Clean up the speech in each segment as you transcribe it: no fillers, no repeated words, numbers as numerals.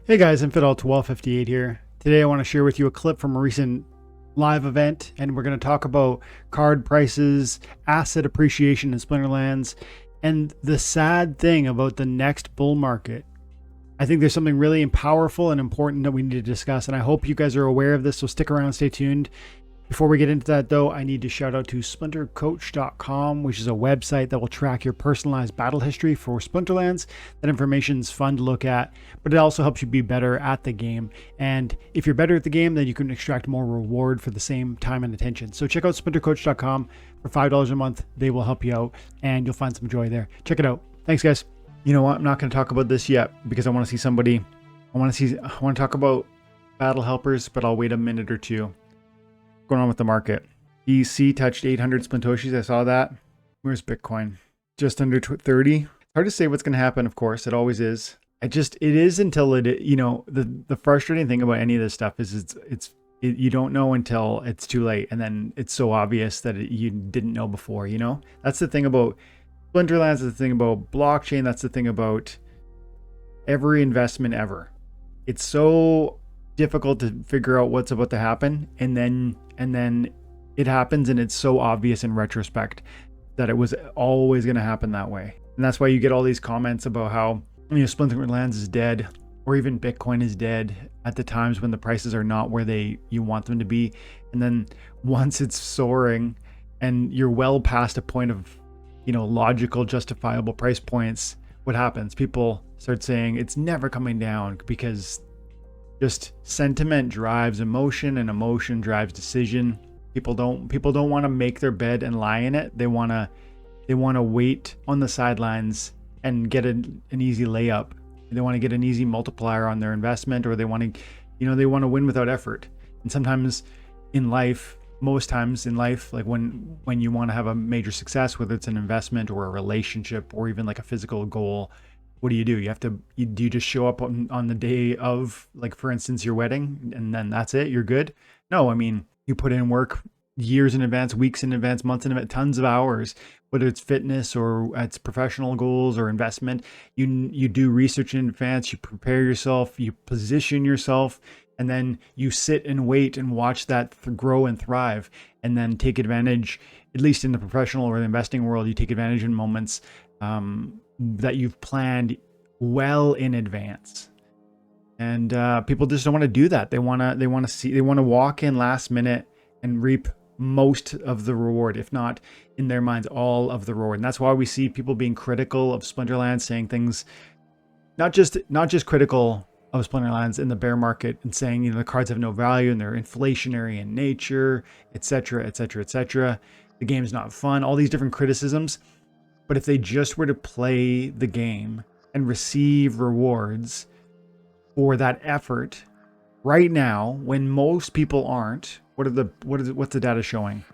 Hey guys, Infidel1258 here. Today I want to share with you a clip from a recent live event, and we're going to talk about card prices, asset appreciation in Splinterlands, and the sad thing about the next bull market. I think there's something really powerful and important that we need to discuss, and I hope you guys are aware of this, so stick around, stay tuned. Before we get into that though, I need to shout out to SPLINTERCOACH.com, which is a website that will track your personalized battle history for Splinterlands. That information is fun to look at, but it also helps you be better at the game. And if you're better at the game, then you can extract more reward for the same time and attention. So check out SPLINTERCOACH.com for $5 a month. They will help you out and you'll find some joy there. Check it out. Thanks guys. You know what? I'm not going to talk about this yet because I want to see somebody. I want to talk about battle helpers, but I'll wait a minute or two. Going on with the market. EC touched 800 Splintoshis. I saw that. Where's Bitcoin? Just under 30. It's hard to say what's going to happen, of course. It always is. It is until it, you know, the frustrating thing about any of this stuff is you don't know until it's too late. And then it's so obvious that you didn't know before, you know? That's the thing about Splinterlands. That's the thing about blockchain. That's the thing about every investment ever. It's so difficult to figure out what's about to happen, and then it happens, and it's so obvious in retrospect that it was always going to happen that way. And that's why you get all these comments about how, you know, Splinterlands is dead, or even Bitcoin is dead at the times when the prices are not where you want them to be. And then once it's soaring and you're well past a point of, you know, logical, justifiable price points, what happens? People start saying it's never coming down because just sentiment drives emotion, and emotion drives decision. People don't want to make their bed and lie in it. They want to wait on the sidelines and get an easy layup. They want to get an easy multiplier on their investment, or they want to win without effort. And sometimes in life, most times in life, like when you want to have a major success, whether it's an investment or a relationship or even like a physical goal, what do? Do you just show up on the day of, like, for instance, your wedding, and then that's it? You're good? No, I mean, you put in work years in advance, weeks in advance, months in advance, tons of hours, whether it's fitness or it's professional goals or investment. You do research in advance, you prepare yourself, you position yourself, and then you sit and wait and watch that grow and thrive, and then take advantage, at least in the professional or the investing world, you take advantage in moments that you've planned well in advance. And people just don't want to do that. They want to walk in last minute and reap most of the reward, if not in their minds all of the reward. And that's why we see people being critical of Splinterlands, saying things not just critical of Splinterlands in the bear market and saying, you know, the cards have no value and they're inflationary in nature, etc., etc., etc. The game's not fun, all these different criticisms. But if they just were to play the game and receive rewards for that effort right now, when most people aren't, what's the data showing?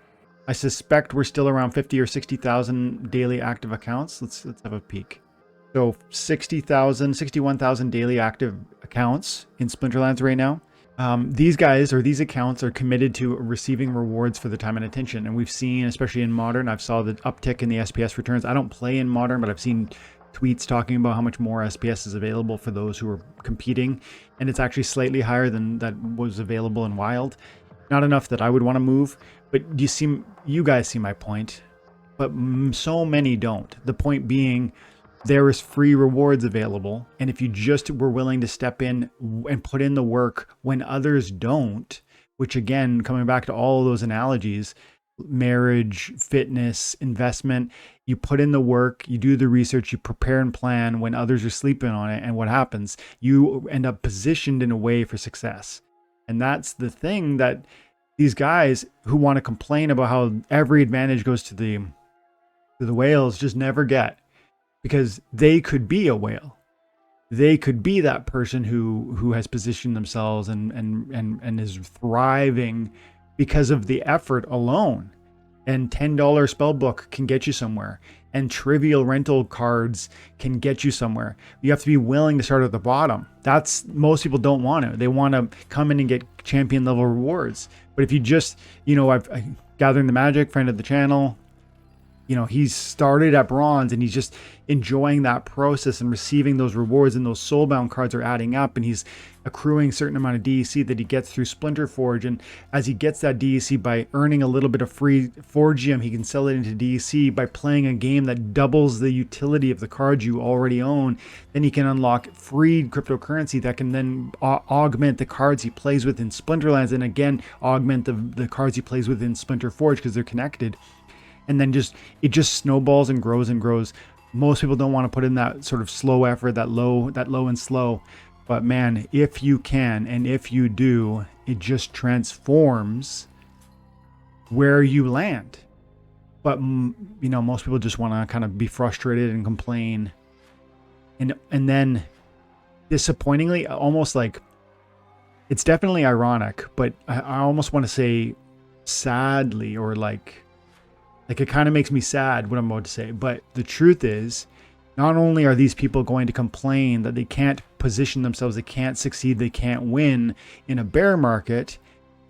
I suspect we're still around 50 or 60,000 daily active accounts. Let's have a peek. So 61,000 daily active accounts in Splinterlands right now. These accounts are committed to receiving rewards for the time and attention. And we've seen, especially in Modern, I've saw the uptick in the SPS returns. I don't play in Modern, but I've seen tweets talking about how much more SPS is available for those who are competing. And it's actually slightly higher than that was available in Wild. Not enough that I would want to move, but you guys see my point. But so many don't. The point being, there is free rewards available, and if you just were willing to step in and put in the work when others don't, which again, coming back to all of those analogies, marriage, fitness, investment, you put in the work, you do the research, you prepare and plan when others are sleeping on it, and what happens? You end up positioned in a way for success. And that's the thing that these guys who want to complain about how every advantage goes to the whales just never get. Because they could be a whale. They could be that person who has positioned themselves and is thriving because of the effort alone. And $10 spellbook can get you somewhere. And trivial rental cards can get you somewhere. You have to be willing to start at the bottom. That's, most people don't want to. They want to come in and get champion level rewards. But if you just, you know, I've Gathering the Magic, friend of the channel, you know, he's started at bronze and he's just enjoying that process and receiving those rewards, and those soulbound cards are adding up, and he's accruing a certain amount of DEC that he gets through Splinter Forge. And as he gets that DEC by earning a little bit of free Forgium, he can sell it into DEC by playing a game that doubles the utility of the cards you already own. Then he can unlock free cryptocurrency that can then augment the cards he plays with in Splinterlands, and again augment the cards he plays with in Splinter Forge, because they're connected. And then it just snowballs and grows and grows. Most people don't want to put in that sort of slow effort, that low and slow. But man, if you can, and if you do, it just transforms where you land. But you know, most people just want to kind of be frustrated and complain. And then disappointingly, almost like, it's definitely ironic, but I almost want to say sadly, or like it kind of makes me sad what I'm about to say. But the truth is, not only are these people going to complain that they can't position themselves, they can't succeed, they can't win in a bear market,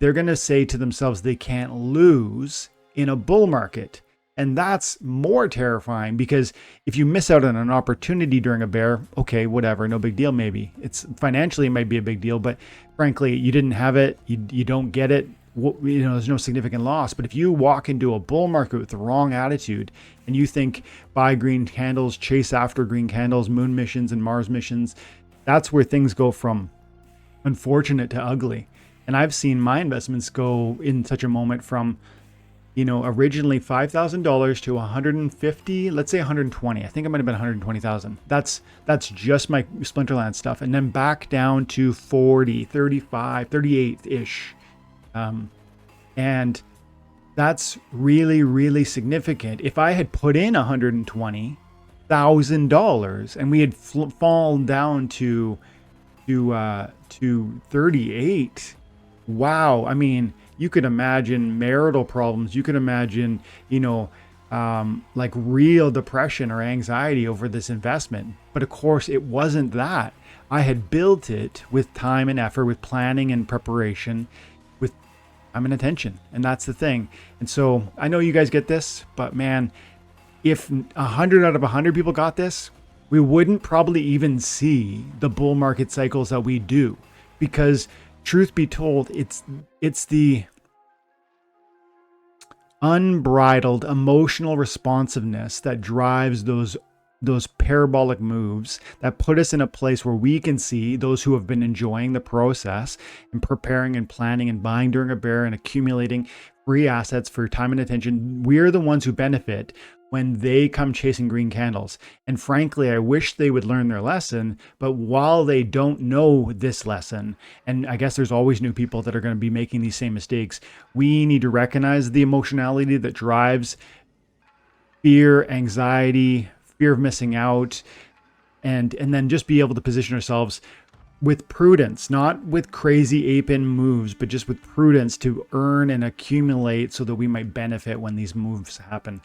they're going to say to themselves they can't lose in a bull market. And that's more terrifying, because if you miss out on an opportunity during a bear, okay, whatever, no big deal. Maybe it's financially, it might be a big deal, but frankly, you didn't have it, you don't get it. You know, there's no significant loss. But if you walk into a bull market with the wrong attitude and you think buy green candles, chase after green candles, moon missions and Mars missions, that's where things go from unfortunate to ugly. And I've seen my investments go in such a moment from, you know, originally $5,000 to 150, let's say 120. I think it might have been 120,000. That's just my Splinterlands stuff. And then back down to 40, 35, 38-ish. And that's really, really significant. If I had put in $120,000 and we had fallen down to 38, wow. I mean, you could imagine marital problems. You could imagine, you know, like real depression or anxiety over this investment. But of course, it wasn't that. I had built it with time and effort, with planning and preparation, with time and attention. And that's the thing. And so I know you guys get this, but man, if 100 out of 100 people got this, we wouldn't probably even see the bull market cycles that we do. Because truth be told, it's the unbridled emotional responsiveness that drives those parabolic moves that put us in a place where we can see those who have been enjoying the process and preparing and planning and buying during a bear and accumulating free assets for time and attention. We're the ones who benefit when they come chasing green candles. And frankly, I wish they would learn their lesson. But while they don't know this lesson, and I guess there's always new people that are going to be making these same mistakes, we need to recognize the emotionality that drives fear, anxiety, fear of missing out, and then just be able to position ourselves with prudence, not with crazy ape-in moves, but just with prudence to earn and accumulate so that we might benefit when these moves happen.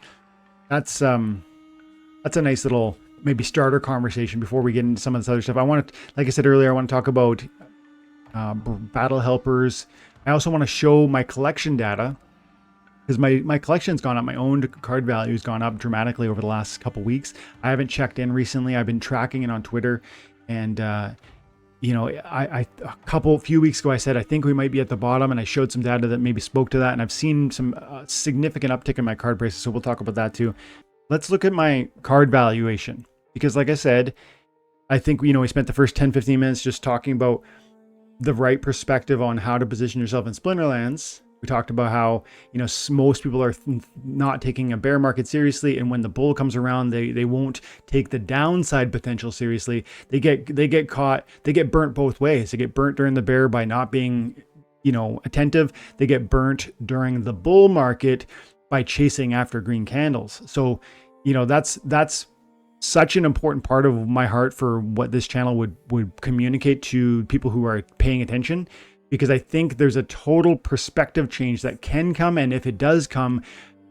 That's a nice little maybe starter conversation before we get into some of this other stuff. I want to, like I said earlier, I want to talk about battle helpers. I also want to show my collection data, because my collection's gone up. My owned card value has gone up dramatically over the last couple weeks. I haven't checked in recently. I've been tracking it on Twitter, and you know, a few weeks ago I said I think we might be at the bottom, and I showed some data that maybe spoke to that, and I've seen some significant uptick in my card prices, so we'll talk about that too. Let's look at my card valuation, because like I said, I think, you know, we spent the first 10-15 minutes just talking about the right perspective on how to position yourself in Splinterlands. We talked about how, you know, most people are not taking a bear market seriously, and when the bull comes around, they won't take the downside potential seriously. They get caught. They get burnt both ways. They get burnt during the bear by not being, you know, attentive. They get burnt during the bull market by chasing after green candles. So, you know, that's such an important part of my heart for what this channel would communicate to people who are paying attention. Because I think there's a total perspective change that can come, and if it does come,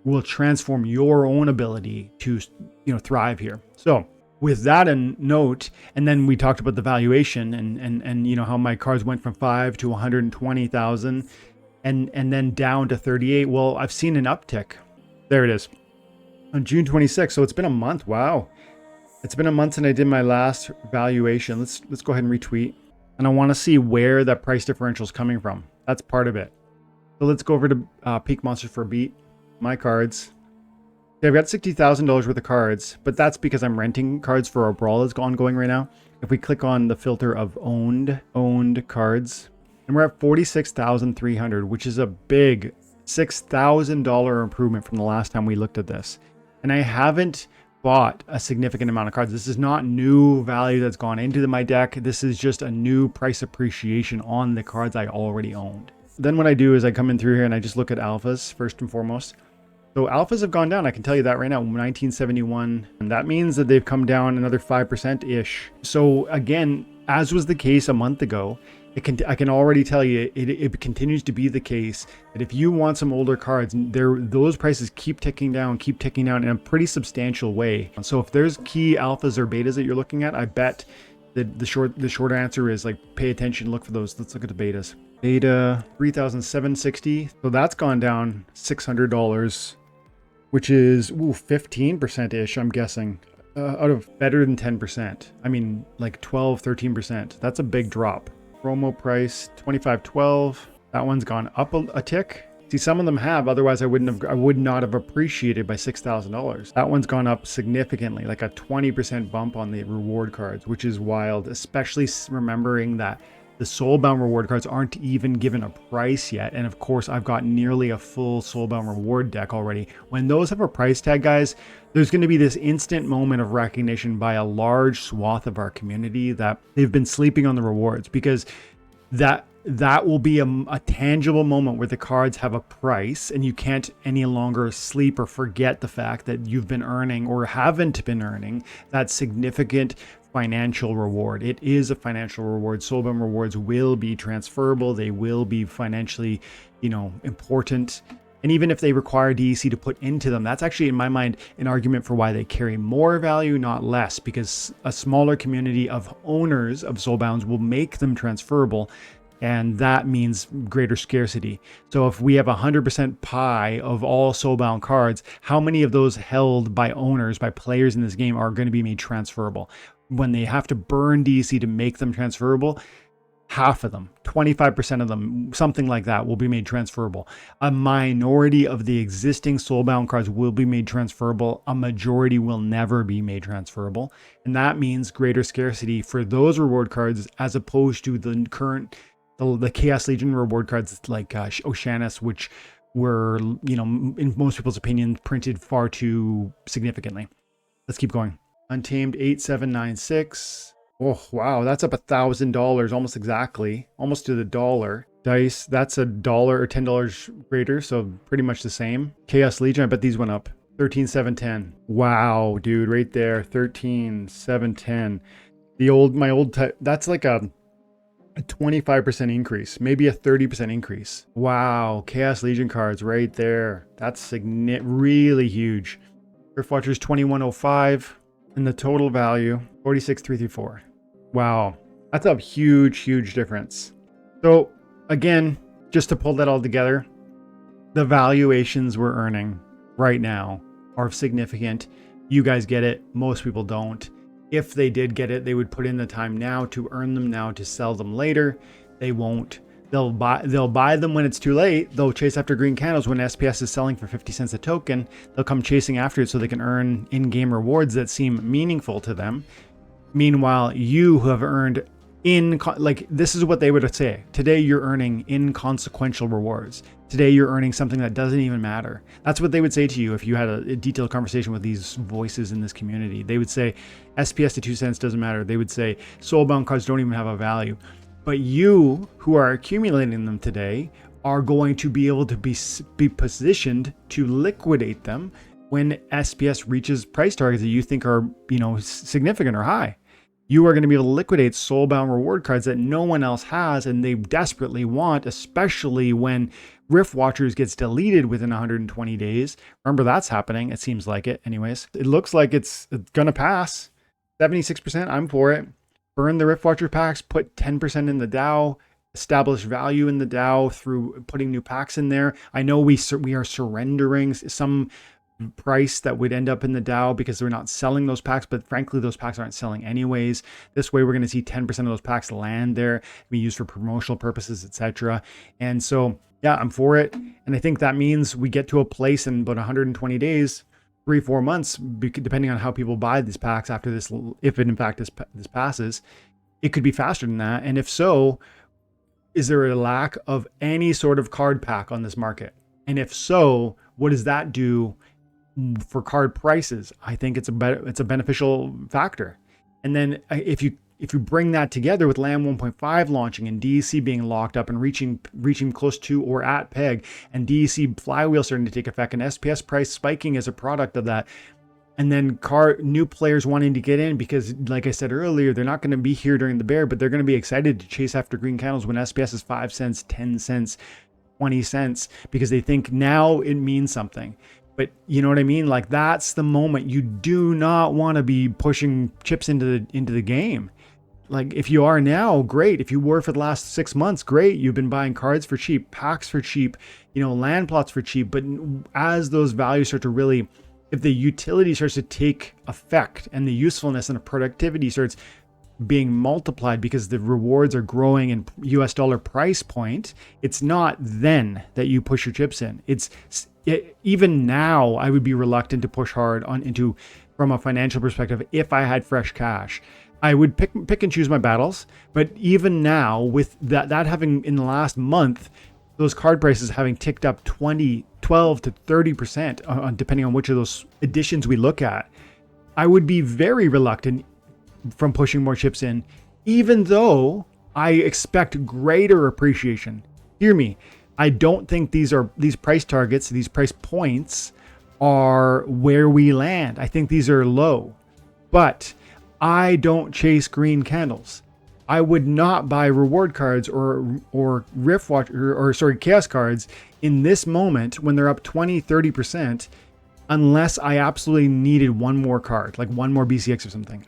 will transform your own ability to, you know, thrive here. So with that in note, and then we talked about the valuation and you know, how my cards went from 5 to 120,000 and then down to 38. Well, I've seen an uptick. There it is. on June 26th. So it's been a month. Wow. It's been a month since I did my last valuation. Let's go ahead and retweet. And I want to see where that price differential is coming from. That's part of it. So let's go over to Peak Monsters for a beat. My cards. Okay, I've got $60,000 worth of cards, but that's because I'm renting cards for a brawl that's ongoing right now. If we click on the filter of owned cards, and we're at 46,300, which is a big $6,000 improvement from the last time we looked at this. And I haven't bought a significant amount of cards. This is not new value that's gone into my deck. This is just a new price appreciation on the cards I already owned. Then what I do is I come in through here and I just look at alphas first and foremost. So alphas have gone down, I can tell you that right now, 1971. And that means that they've come down another 5%-ish. So again, as was the case a month ago, I can already tell you it continues to be the case that if you want some older cards, those prices keep ticking down in a pretty substantial way. So if there's key alphas or betas that you're looking at, I bet that the short answer is like pay attention, look for those. Let's look at the betas. Beta 3,760. So that's gone down $600, which is 15%-ish, I'm guessing. Out of better than 10%. I mean, like 12, 13%. That's a big drop. Promo price 25.12. That one's gone up a tick. See, some of them have, otherwise I would not have appreciated by $6,000. That one's gone up significantly, like a 20% bump on the reward cards, which is wild, especially remembering that the Soulbound reward cards aren't even given a price yet. And of course, I've got nearly a full Soulbound reward deck already. When those have a price tag, guys, there's going to be this instant moment of recognition by a large swath of our community that they've been sleeping on the rewards, because that will be a tangible moment where the cards have a price and you can't any longer sleep or forget the fact that you've been earning or haven't been earning that significant financial reward. It is a financial reward. Soulbound rewards will be transferable. They will be financially, important. And even if they require DEC to put into them, that's actually, in my mind, an argument for why they carry more value, not less, because a smaller community of owners of Soulbounds will make them transferable. And that means greater scarcity. So if we have 100% pie of all Soulbound cards, how many of those held by owners, by players in this game, are going to be made transferable? When they have to burn DEC to make them transferable, half of them, 25% of them, something like that, will be made transferable. A minority of the existing Soulbound cards will be made transferable. A majority will never be made transferable. And that means greater scarcity for those reward cards as opposed to the current, the Chaos Legion reward cards like Oceanus, which were, in most people's opinion, printed far too significantly. Let's keep going. Untamed 8796. Oh, wow. That's up $1,000 almost exactly. Almost to the dollar. Dice, that's $1 or $10 greater. So pretty much the same. Chaos Legion, I bet these went up. 13,710. Wow, dude, right there. 13,710. My old type, that's like a 25% increase, maybe a 30% increase. Wow, Chaos Legion cards right there. That's really huge. Rift Watchers 2105. And the total value, 46,334. Wow, that's a huge difference. So again, just to pull that all together, the valuations we're earning right now are significant. You guys get it. Most people don't. If they did get it, they would put in the time now to earn them now to sell them later. They won't. They'll buy them when it's too late. They'll chase after green candles when SPS is selling for 50 cents a token. They'll come chasing after it so they can earn in-game rewards that seem meaningful to them. Meanwhile, you who have earned this is what they would say. Today you're earning inconsequential rewards. Today you're earning something that doesn't even matter. That's what they would say to you if you had a detailed conversation with these voices in this community. They would say SPS to 2 cents doesn't matter. They would say Soulbound cards don't even have a value. But you who are accumulating them today are going to be able to be positioned to liquidate them when SPS reaches price targets that you think are, significant or high. You are going to be able to liquidate Soulbound reward cards that no one else has and they desperately want, especially when Rift Watchers gets deleted within 120 days. Remember, that's happening. It seems like it. Anyways, it looks like it's going to pass. 76%, I'm for it. Burn the Rift Watcher packs, put 10% in the DAO, establish value in the DAO through putting new packs in there. I know we are surrendering some price that would end up in the DAO because we're not selling those packs, but frankly, those packs aren't selling anyways. This way, we're going to see 10% of those packs land there, be used for promotional purposes, etc. And so, yeah, I'm for it. And I think that means we get to a place in about 120 days, 3-4 months, depending on how people buy these packs after this, if it in fact this passes. It could be faster than that. And if so, is there a lack of any sort of card pack on this market? And if so, what does that do for card prices? I think it's a beneficial factor. And then if you bring that together with LAM 1.5 launching and DEC being locked up and reaching close to or at peg, and DEC flywheel starting to take effect, and SPS price spiking as a product of that, and then new players wanting to get in because, like I said earlier, they're not going to be here during the bear, but they're going to be excited to chase after green candles when SPS is 5 cents, 10 cents, 20 cents, because they think now it means something. But you know what I mean? Like, that's the moment. You do not want to be pushing chips into the game. Like, if you are now, great. If you were for the last 6 months, great. You've been buying cards for cheap, packs for cheap, land plots for cheap. But as those values start to really, if the utility starts to take effect and the usefulness and the productivity starts being multiplied because the rewards are growing in US dollar price point, it's not then that you push your chips in. Even now, I would be reluctant to push hard from a financial perspective. If I had fresh cash, I would pick and choose my battles. But even now, with that having in the last month, those card prices having ticked up 12 to 30%, depending on which of those additions we look at, I would be very reluctant from pushing more chips in, even though I expect greater appreciation. Hear me. I don't think these price targets, these price points are where we land. I think these are low, but I don't chase green candles. I would not buy reward cards or Rift Watch or Chaos cards in this moment when they're up 20-30%, unless I absolutely needed one more card, like one more BCX or something.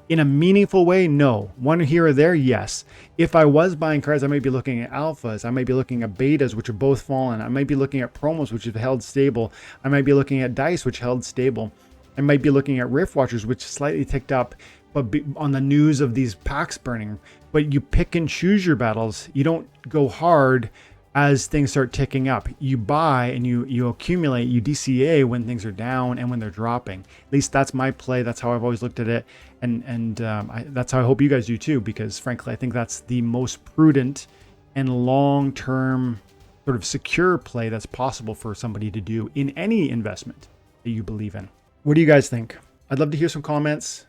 In a meaningful way, no. One here or there, yes. If I was buying cards, I might be looking at alphas. I might be looking at betas, which have both fallen. I might be looking at promos, which have held stable. I might be looking at dice, which held stable. I might be looking at Rift Watchers, which slightly ticked up, but on the news of these packs burning. But you pick and choose your battles. You don't go hard as things start ticking up. You buy and you accumulate, you DCA when things are down and when they're dropping. At least that's my play. That's how I've always looked at it. And that's how I hope you guys do too, because frankly, I think that's the most prudent and long-term sort of secure play that's possible for somebody to do in any investment that you believe in. What do you guys think? I'd love to hear some comments.